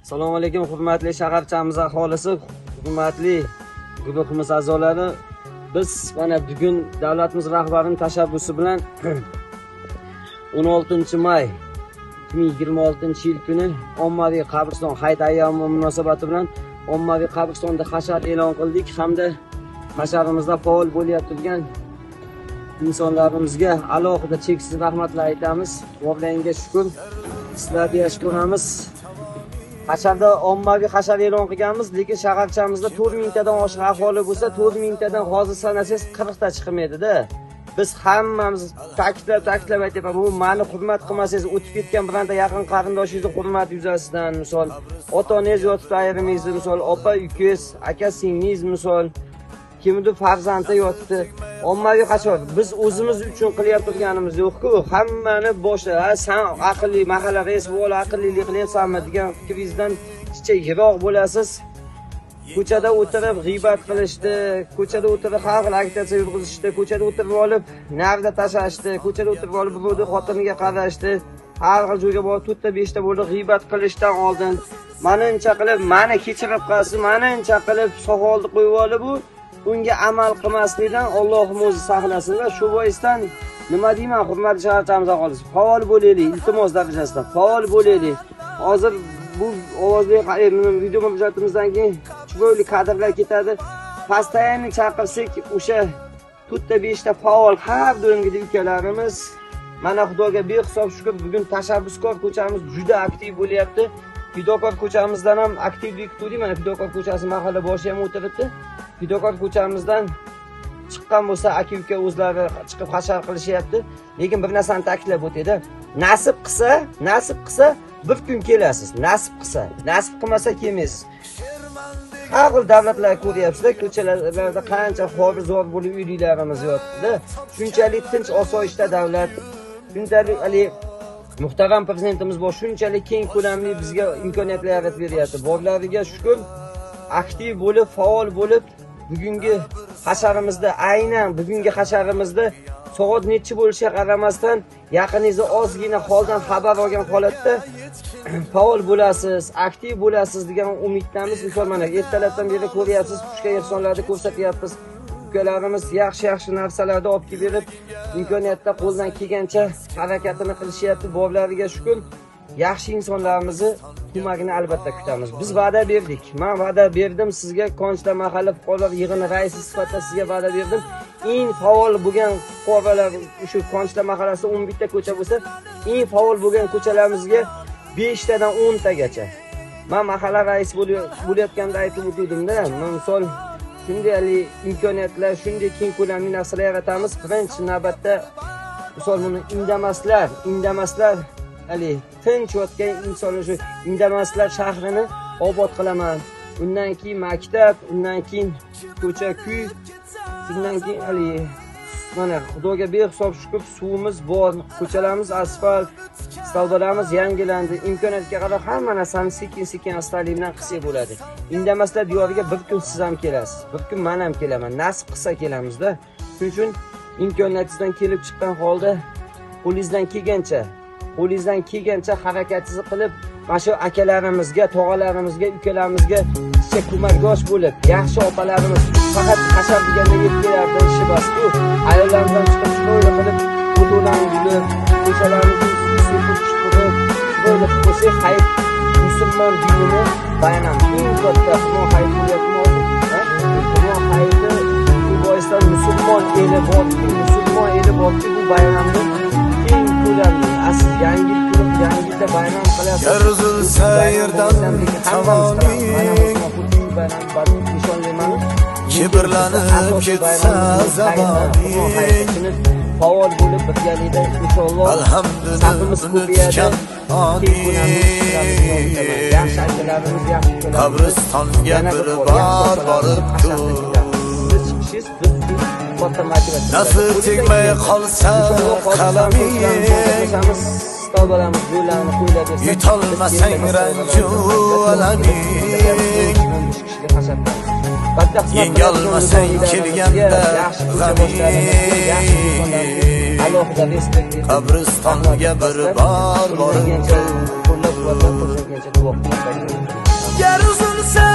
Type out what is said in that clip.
Assalomu alaykum hurmatli shaharchamiz aholisi, hurmatli guruhimiz a'zolari. Biz mana bugun davlatimiz rahbarining tashabbusi bilan 16-may 2026-yil kuni ommaviy qabriston hayit ayyomi munosabati bilan ommaviy qabristonda hashar e'lon qildik hamda hasharimizda faol bo'layotgan insonlarimizga alohida cheksiz rahmatlar aytamiz. Mavlayga shukr, sizlarga yaxshi ko'ramiz. Hasharda ommaviy hashar e'lon qilganmiz, lekin shaharchamizda 4000 tadan oshiq aholi bo'lsa, 4000 tadan hozir sanasangiz 40 ta chiqmaydi-da. Biz hammamiz ta'kidlab aytyapman, bu meni hurmat qilmasangiz, o'tib ketgan birorta yaqin qarindoshingizni hurmat yuzasidan, misol ota-onangiz yotibdi ayrimingizda, misol opa ukangiz, aka singlingiz, misol kimdir farzandi yotibdi. Ommaviy hashar biz o'zimiz uchun qilyapganimiz yo'q-ku, hammani boshida sen aqlli mahalla rais bo'la aqllilik qilyapsanmi degan fikringizdan yiroq bo'lasiz. Ko'chada o'tirib g'iybat qilishdi, ko'chada o'tirib har xil agitatsiya yurgizishdi, ko'chada o'tirib olib narda tashashdi, ko'chada o'tirib olib birovning xotiniga qarashdi, har xil joyga borib 4 ta 5 ta bo'lib g'iybat qilishdan oldin menimcha qilib meni kechirib qolsin, menimcha qilib savolni qo'yib olib unga amal qilmaslikdan Allohim o'zi saqlasin va shu boisdan nima deyman, hurmatli shaharchamiz aholisi, faol bo'laylik, iltimos darajasida faol bo'laylik. Hozir bu ovozli video mujozatimizdan keyin chiroyli kadrlar ketadi. Postoyanni chaqirsak, o'sha 4 ta 5 ta faol har doimgidek ukalarimiz, mana Xudoga behisob shukr, bugun tashabbuskor ko'chamiz juda aktiv bo'lyapti. Fidokor ko'chamizdan ham aktivlik qildik. Mana Fidokor ko'chasi mahalla boshi ham o'tiribdi. Fidokor ko'chamizdan chiqqan bo'lsa, aka-uka o'zlari chiqib hashar qilishyapti. Lekin bir narsani ta'kidlab o'taydi. Nasib qilsa bir kun kelasiz. Nasib qilmasa kelmaysiz. Har xil davlatlar ko'ryapsizlar, ko'chalarda qancha xor bo'lib uylarimiz yotibdi. Shunchalik tinch osoyishta davlat, shunchalik muhtaram prezidentimiz bor, shunchalik keng ko'lamli bizga imkoniyatlar yaratib beryapti. Borlariga shukr, aktiv bo'lib, faol bo'lib, bugungi hasharimizda soat necha bo'lishiga qaramasdan yaqiningizda ozgina holdan xabar olgan holatda faol bo'lasiz, aktiv bo'lasiz degan umiddamiz. Misol mana ertalabdan beri ko'ryapsiz, qushga ehsonlarni ko'rsatyapmiz. Ukalarimiz yaxshi narsalarni olib kelib berib, imkoniyatda qo'ldan kelgancha harakatini qilishyapti. Borlariga shukr. Yaxshi insonlarimizni ko'magini albatta kutamiz. Biz va'da berdik. Men va'da berdim sizga, Konchlar mahalla fuqarolar yig'ini raisi sifatida sizga va'da berdim. Eng faol bo'lgan fuqarolar shu Konchlar mahallasida 11 ta ko'cha bo'lsa, eng faol bo'lgan ko'chalarimizga 5 tadan 10 tagacha. Men mahalla raisi bo'layotganda aytib o'tdim-da, misol shunday imkoniyatlar, shunday keng ko'lamli narsalar yaratamiz. Birinchi navbatda misol buni indamaslar tinch yotgan insonlar shu indamaslar shahrini obod qilaman. Undan keyin maktab, undan keyin ko'cha-kuy, undan keyin mana Xudoga behisob shukr suvimiz bor, ko'chalarimiz asfalt, savdolarimiz yangilandi. Imkoniyatga qarab hamma narsani sekin astalik bilan qilsak bo'ladi. Indamaslar diyoriga bir kun siz ham kelasiz, bir kun men ham kelaman. Nasib qilsa kelamizda. Shuning uchun imkoniyatingizdan kelib chiqqan holda qo'lingizdan kelgancha harakatingizni qilib, mana shu akalarimizga, tog'alarimizga, ukalarimizga ko'makdosh bo'lib, yaxshi opalarimiz faqat hashar deganda erkaklarda ishi emas-ku, ayollardan chiqib chiroyli qilib, fotolarni yulib, ko'chalarimizni chiroyli qilsak, hayit musulmon dinini bayram eng katta hayit bo'lyapti. Hayiti bu boisdan musulmon eli borki, bu bayramni keng ko'lamli asl yangilda bayram qilyapti. Yarzulsa yerdan tavoni kibrlanib ketsa zaboni faol bo'lib birgalikda inshaalloh alhamdulillah ko'payadi. Yaxshi akalarimiz, yaxshi qabristonga bir bor borib nasib tegmay qolsa qalaming yutolmasang ranju alaming yengolmasang kelganda g'aming alohida respekt berib Qabristonga bir bor borib qo'llab-quvvatlab, qo'shilgancha duo qilib